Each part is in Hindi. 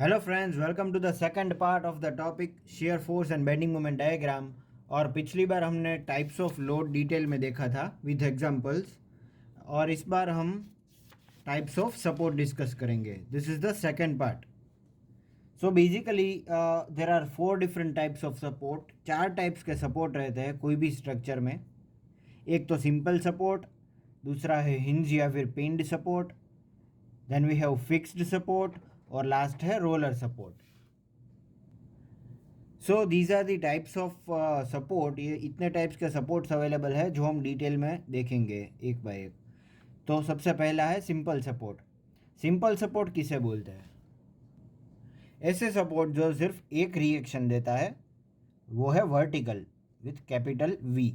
Hello friends, welcome to the second part of the topic shear force and bending moment diagram. और पिछली बार हमने टाइप्स ऑफ लोड डिटेल में देखा था विद एग्जांपल्स, और इस बार हम टाइप्स ऑफ सपोर्ट डिस्कस करेंगे। This is the second part. So basically there are 4 different types of support. 4 types के सपोर्ट रहते हैं कोई भी स्ट्रक्चर में। एक तो सिंपल सपोर्ट, दूसरा है हिंज या फिर pinned support, then we have fixed support, और लास्ट है roller support. So these are the types of support. ये इतने टाइप्स के सपोर्ट्स अवेलेबल है जो हम डिटेल में देखेंगे एक बाय एक। तो सबसे पहला है सिंपल सपोर्ट। सिंपल सपोर्ट किसे बोलते हैं? ऐसे सपोर्ट जो सिर्फ एक रिएक्शन देता है, वो है vertical with capital V.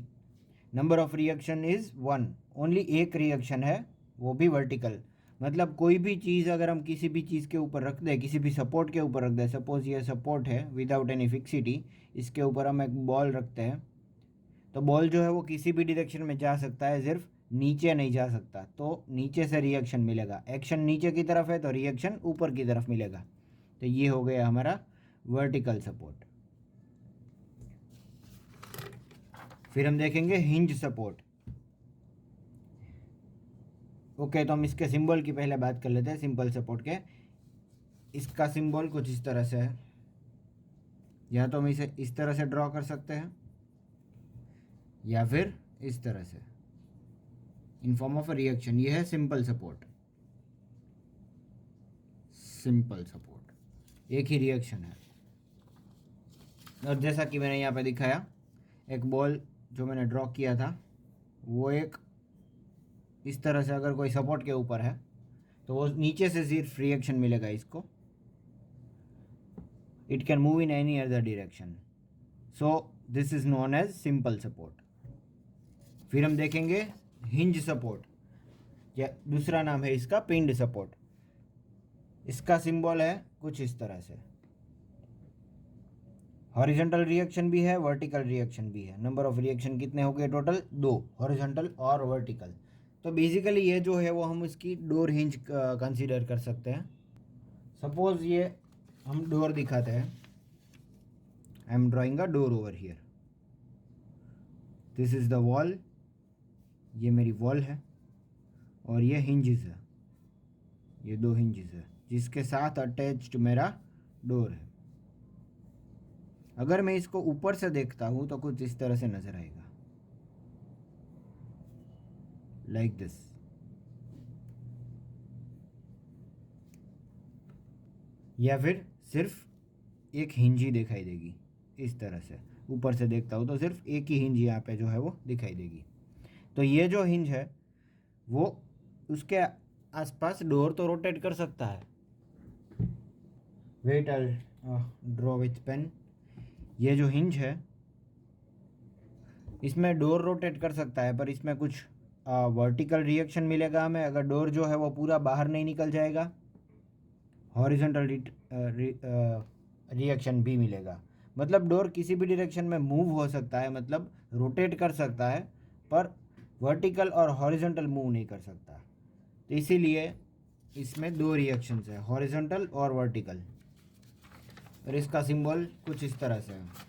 Number of reaction is 1, only एक रिएक्शन है, वो भी वर्टिकल। मतलब कोई भी चीज़ अगर हम किसी भी चीज़ के ऊपर रख दें, किसी भी सपोर्ट के ऊपर रख दें, सपोज ये सपोर्ट है विदाउट एनी फिक्सिटी, इसके ऊपर हम एक बॉल रखते हैं, तो बॉल जो है वो किसी भी डायरेक्शन में जा सकता है, सिर्फ नीचे नहीं जा सकता। तो नीचे से रिएक्शन मिलेगा, एक्शन नीचे की तरफ है तो रिएक्शन ऊपर की तरफ मिलेगा। तो ये हो गया हमारा वर्टिकल सपोर्ट। फिर हम देखेंगे हिंज सपोर्ट। ओके, तो हम इसके सिंबल की पहले बात कर लेते हैं सिंपल सपोर्ट के। इसका सिंबल कुछ इस तरह से है, या तो हम इसे इस तरह से ड्रॉ कर सकते हैं या फिर इस तरह से, in form of a reaction. ये है सिंपल सपोर्ट। सिंपल सपोर्ट एक ही रिएक्शन है। और जैसा कि मैंने यहाँ पे दिखाया, एक बॉल जो मैंने ड्रॉ किया था, वो एक इस तरह से अगर कोई सपोर्ट के ऊपर है तो वो नीचे से सिर्फ रिएक्शन मिलेगा इसको। It can move in any other direction. So this is known as simple support. फिर हम देखेंगे हिंज सपोर्ट, या दूसरा नाम है इसका पिंड सपोर्ट। इसका सिंबल है कुछ इस तरह से। हॉरिजॉन्टल रिएक्शन भी है, वर्टिकल रिएक्शन भी है। नंबर ऑफ रिएक्शन कितने हो गए टोटल? 2, हॉरिजॉन्टल और वर्टिकल। तो बेसिकली ये जो है वो हम इसकी डोर हिंज कंसीडर कर सकते हैं। सपोज ये हम डोर दिखाते हैं। I am drawing a door over here. This is the wall, ये मेरी वॉल है, और ये हिंजेस है, ये 2 हिंजेस है जिसके साथ अटैच्ड मेरा डोर है। अगर मैं इसको ऊपर से देखता हूं तो कुछ इस तरह से नजर आएगा, लाइक दिस। या फिर सिर्फ एक हिंज ही दिखाई देगी इस तरह से। ऊपर से देखता हूं तो सिर्फ एक ही हिंज यहाँ पे जो है वो दिखाई देगी। तो ये जो हिंज है वो उसके आसपास डोर तो रोटेट कर सकता है। Wait, I draw with pen. ये जो हिंज है इसमें डोर रोटेट कर सकता है, पर इसमें कुछ वर्टिकल रिएक्शन मिलेगा हमें अगर डोर जो है वो पूरा बाहर नहीं निकल जाएगा। हॉरिजॉन्टल रिएक्शन भी मिलेगा। मतलब डोर किसी भी डायरेक्शन में मूव हो सकता है, मतलब रोटेट कर सकता है, पर वर्टिकल और हॉरिजॉन्टल मूव नहीं कर सकता। तो इसीलिए इसमें 2 रिएक्शंस है, हॉरिजॉन्टल और वर्टिकल। और इसका सिंबल कुछ इस तरह से है।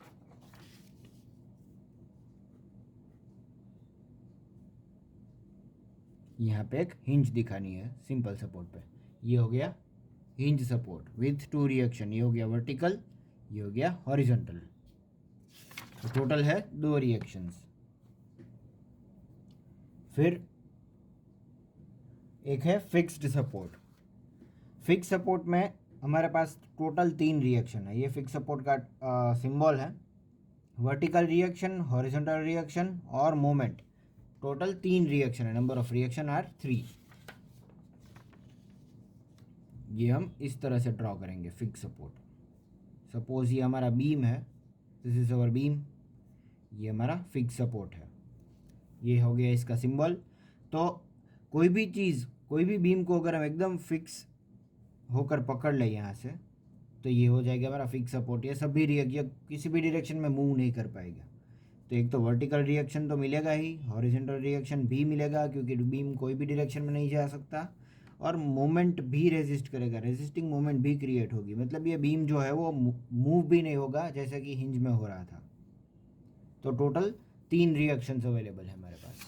यहाँ पे एक हिंज दिखानी है सिंपल सपोर्ट पे। ये हो गया हिंज सपोर्ट विथ 2 रिएक्शन। ये हो गया वर्टिकल, ये हो गया हॉरिजॉन्टल। तो टोटल है 2 रिएक्शंस। फिर एक है फिक्स्ड सपोर्ट। फिक्स सपोर्ट में हमारे पास टोटल 3 रिएक्शन है। ये फिक्स सपोर्ट का सिंबल है। वर्टिकल रिएक्शन, हॉरिजॉन्टल रिएक्शन और मोमेंट। टोटल 3 रिएक्शन है। Number of reaction are 3। ये हम इस तरह से ड्रॉ करेंगे फिक्स सपोर्ट। सपोज ये हमारा बीम है, दिस इज अवर बीम, ये हमारा फिक्स सपोर्ट है। ये हो गया इसका सिंबल। तो कोई भी चीज़, कोई भी बीम को अगर हम एकदम फिक्स होकर पकड़ लें यहाँ से, तो ये हो जाएगा हमारा फिक्स सपोर्ट। ये सभी रिएक्शन किसी भी डायरेक्शन में मूव नहीं कर पाएगा। तो एक तो वर्टिकल रिएक्शन तो मिलेगा ही, हॉरिजॉन्टल रिएक्शन भी मिलेगा क्योंकि बीम कोई भी डायरेक्शन में नहीं जा सकता, और मोमेंट भी रेजिस्ट करेगा, रेजिस्टिंग मोमेंट भी क्रिएट होगी, मतलब ये बीम जो है वो मूव भी नहीं होगा जैसा कि हिंज में हो रहा था। तो टोटल 3 रिएक्शंस अवेलेबल है हमारे पास,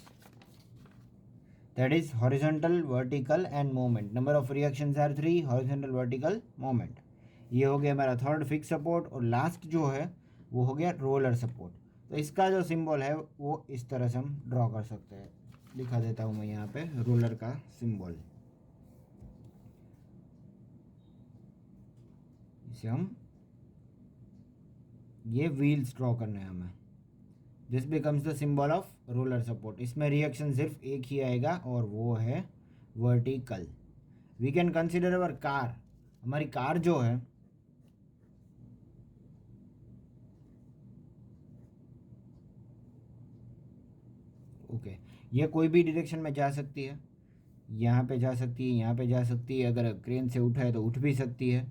that is horizontal, vertical and moment. Number of reactions are 3, horizontal, vertical, moment. ये हो गया हमारा थर्ड फिक्स सपोर्ट। और लास्ट जो है वो हो गया रोलर सपोर्ट। तो इसका जो सिंबल है वो इस तरह से हम ड्रॉ कर सकते हैं, दिखा देता हूँ मैं यहाँ पे रोलर का सिंबल। इसे हम, ये व्हील्स ड्रॉ करने हैं हमें। This becomes the symbol of roller support. इसमें रिएक्शन सिर्फ एक ही आएगा और वो है vertical. We can consider our car. हमारी कार जो है ओके, ये कोई भी डायरेक्शन में जा सकती है, यहाँ पे जा सकती है, यहाँ पे जा सकती है, अगर क्रेन से उठाए तो उठ भी सकती है,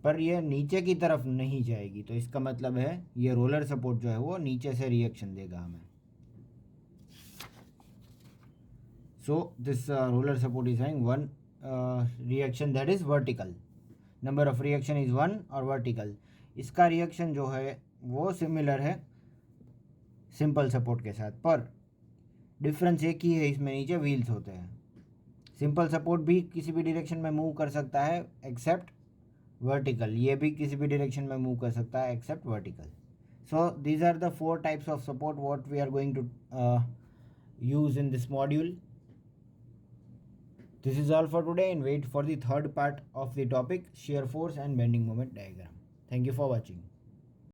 पर ये नीचे की तरफ नहीं जाएगी। तो इसका मतलब है ये रोलर सपोर्ट जो है वो नीचे से रिएक्शन देगा हमें। So this roller support is having one reaction, that is vertical. Number of reaction is 1 और वर्टिकल। इसका रिएक्शन जो है वो सिमिलर है सिंपल सपोर्ट के साथ, पर डिफरेंस एक ही है, इसमें नीचे व्हील्स होते हैं। सिंपल सपोर्ट भी किसी भी डायरेक्शन में मूव कर सकता है एक्सेप्ट वर्टिकल, ये भी किसी भी डायरेक्शन में मूव कर सकता है except vertical. So these are the 4 types of support what we are going to use in this module. This is all for today, and wait for the third part of the topic, shear force and bending moment diagram. Thank you for watching.